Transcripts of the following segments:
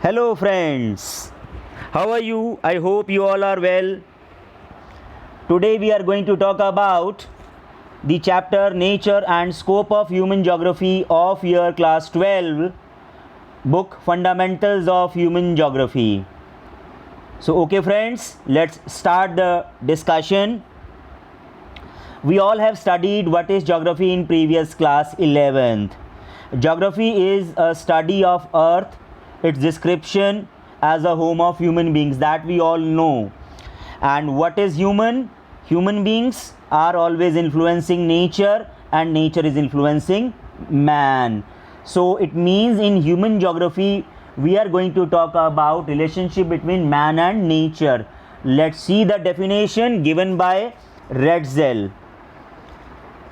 Hello friends, how are you? I hope you all are well. Today we are going to talk about the chapter Nature and Scope of Human Geography of your class 12 book Fundamentals of Human Geography. So okay friends, let's start the discussion. We all have studied what is geography in previous class 11th. Geography is a study of earth, its description as a home of human beings, that we all know. And what is human? Human beings are always influencing nature and nature is influencing man. So it means in human geography we are going to talk about relationship between man and nature. Let's see the definition given by Retzel.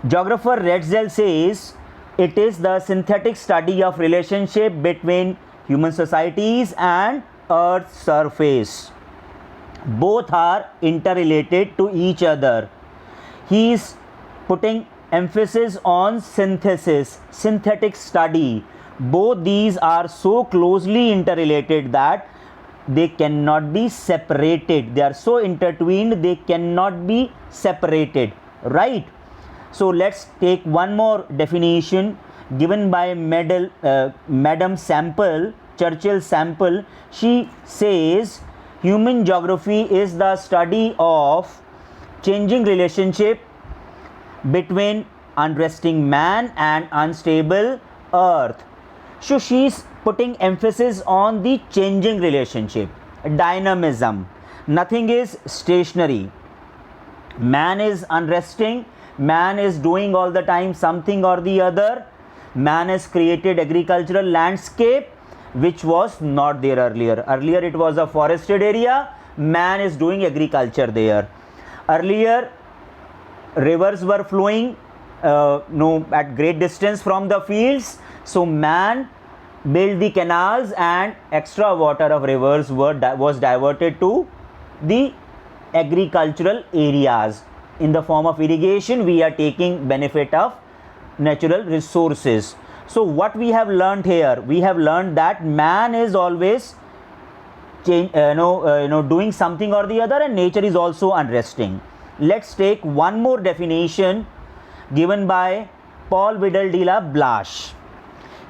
Geographer Retzel says it is the synthetic study of relationship between human societies and Earth's surface. Both are interrelated to each other. He is putting emphasis on synthesis, synthetic study. Both these are so closely interrelated that they cannot be separated. They are so intertwined, they cannot be separated, right? So let's take one more definition given by Madam Sample, Churchill Sample. She says human geography is the study of changing relationship between unresting man and unstable earth. So she is putting emphasis on the changing relationship, dynamism. Nothing is stationary. Man is unresting. Man is doing all the time something or the other. Man has created agricultural landscape which was not there earlier. Earlier it was a forested area. Man is doing agriculture there. Earlier rivers were flowing at great distance from the fields. So man built the canals and extra water of rivers was diverted to the agricultural areas. In the form of irrigation, we are taking benefit of natural resources. So what we have learned here, we have learned that man is always doing something or the other, and nature is also unresting. Let's take one more definition given by Paul Vidal de la Blache.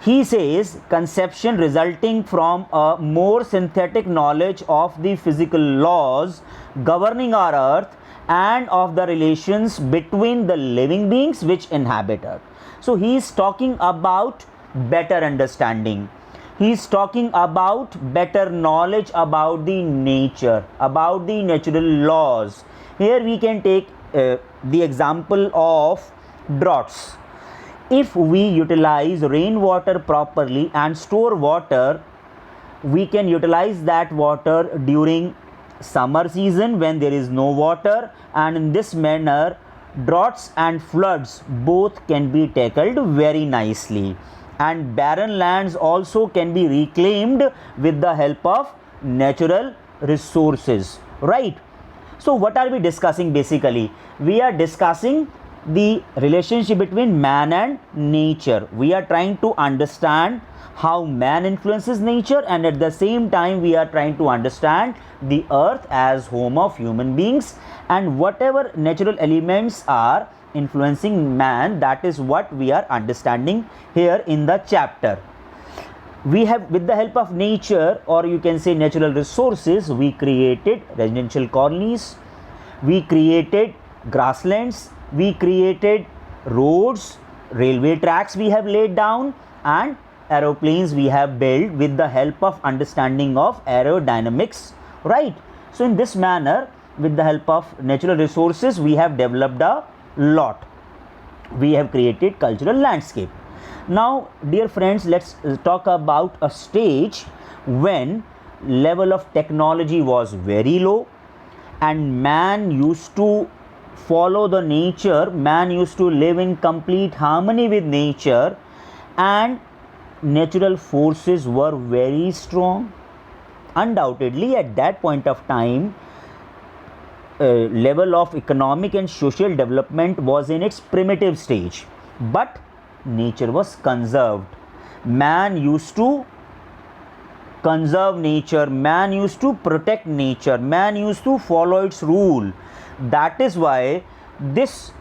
He says conception resulting from a more synthetic knowledge of the physical laws governing our earth and of the relations between the living beings which inhabit earth. So he is talking about better understanding. He is talking about better knowledge about the nature, about the natural laws. Here we can take the example of droughts. If we utilize rainwater properly and store water, we can utilize that water during summer season when there is no water, and in this manner droughts and floods both can be tackled very nicely, and barren lands also can be reclaimed with the help of natural resources, right? So what are we discussing? Basically we are discussing the relationship between man and nature. We are trying to understand how man influences nature, and at the same time we are trying to understand the earth as home of human beings, and whatever natural elements are influencing man, that is what we are understanding here in the chapter. We have, with the help of nature, or you can say natural resources, we created residential colonies, we created grasslands, we created roads, railway tracks we have laid down, and aeroplanes we have built with the help of understanding of aerodynamics, right? So in this manner, with the help of natural resources, we have developed a lot. We have created cultural landscape. Now dear friends, let's talk about a stage when level of technology was very low and man used to follow the nature. Man used to live in complete harmony with nature, and natural forces were very strong. Undoubtedly at that point of time, level of economic and social development was in its primitive stage, but nature was conserved. Man used to conserve nature, man used to protect nature, man used to follow its rule. That is why this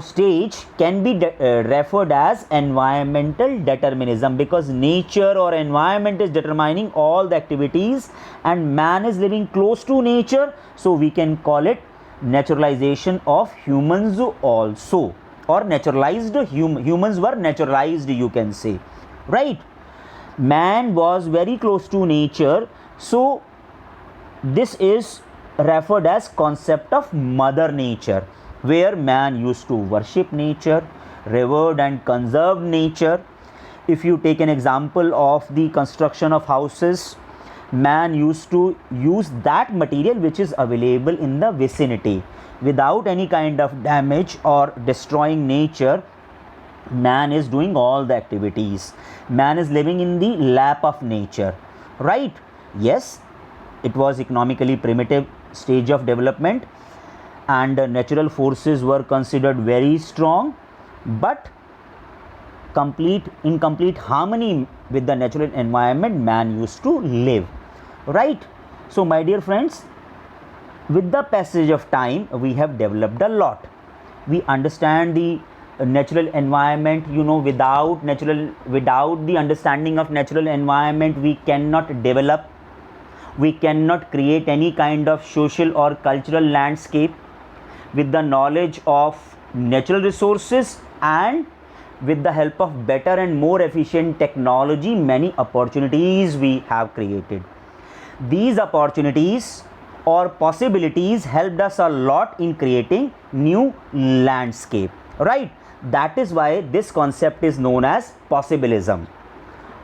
stage can be referred as environmental determinism, because nature or environment is determining all the activities and man is living close to nature, so we can call it naturalization of humans also, or naturalized humans were naturalized, you can say, right? Man was very close to nature, so this is referred as concept of mother nature, where man used to worship nature, revered and conserved nature. If you take an example of the construction of houses, man used to use that material which is available in the vicinity without any kind of damage or destroying nature. Man is doing all the activities, man is living in the lap of nature, right? Yes, it was economically primitive stage of development and natural forces were considered very strong, but in complete harmony with the natural environment man used to live, right? So my dear friends, with the passage of time we have developed a lot. We understand the natural environment, without the understanding of natural environment we cannot develop, we cannot create any kind of social or cultural landscape. With the knowledge of natural resources and with the help of better and more efficient technology, many opportunities we have created. These opportunities or possibilities helped us a lot in creating new landscape, right? That is why this concept is known as possibilism.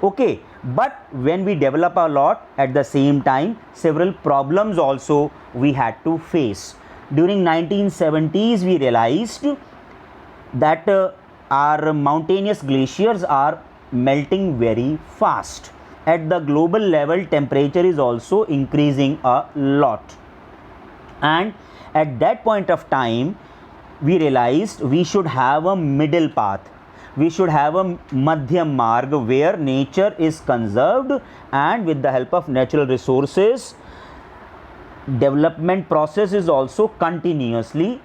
Okay, but when we develop a lot, at the same time several problems also we had to face. During 1970s we realized that our mountainous glaciers are melting very fast. At the global level temperature is also increasing a lot, and at that point of time we realized we should have a middle path, we should have a madhyam marg where nature is conserved and with the help of natural resources development process is also continuously,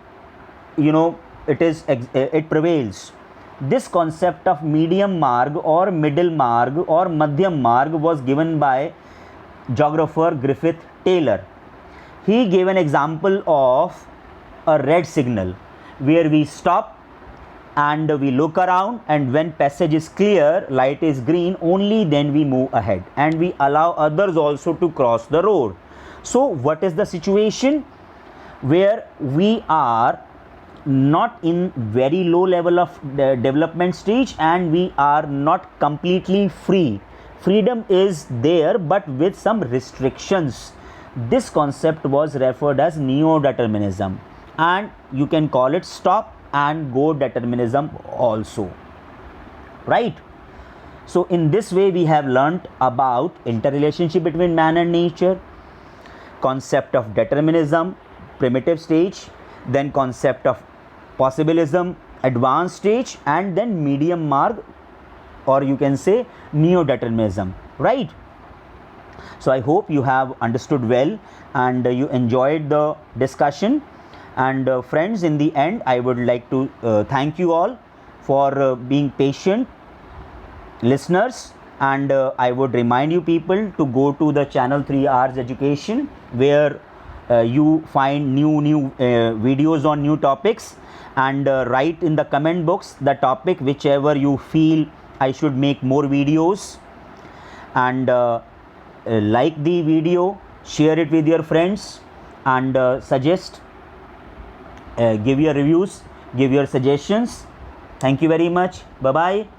it prevails. This concept of medium marg or middle marg or madhyam marg was given by geographer Griffith Taylor. He gave an example of a red signal where we stop and we look around, and when passage is clear, light is green, only then we move ahead and we allow others also to cross the road. So what is the situation where we are not in very low level of development stage and we are not completely free? Freedom is there but with some restrictions. This concept was referred as neo-determinism, and you can call it stop and go determinism also, right? So in this way we have learnt about interrelationship between man and nature, concept of determinism, primitive stage, then concept of possibilism, advanced stage, and then medium marg, or you can say neo-determinism, right? So I hope you have understood well and you enjoyed the discussion. And friends, in the end I would like to thank you all for being patient listeners, and I would remind you people to go to the channel 3 Hours Education, where you find new videos on new topics, and write in the comment box the topic whichever you feel I should make more videos, and like the video, share it with your friends, and suggest, give your reviews, give your suggestions. Thank you very much. Bye bye.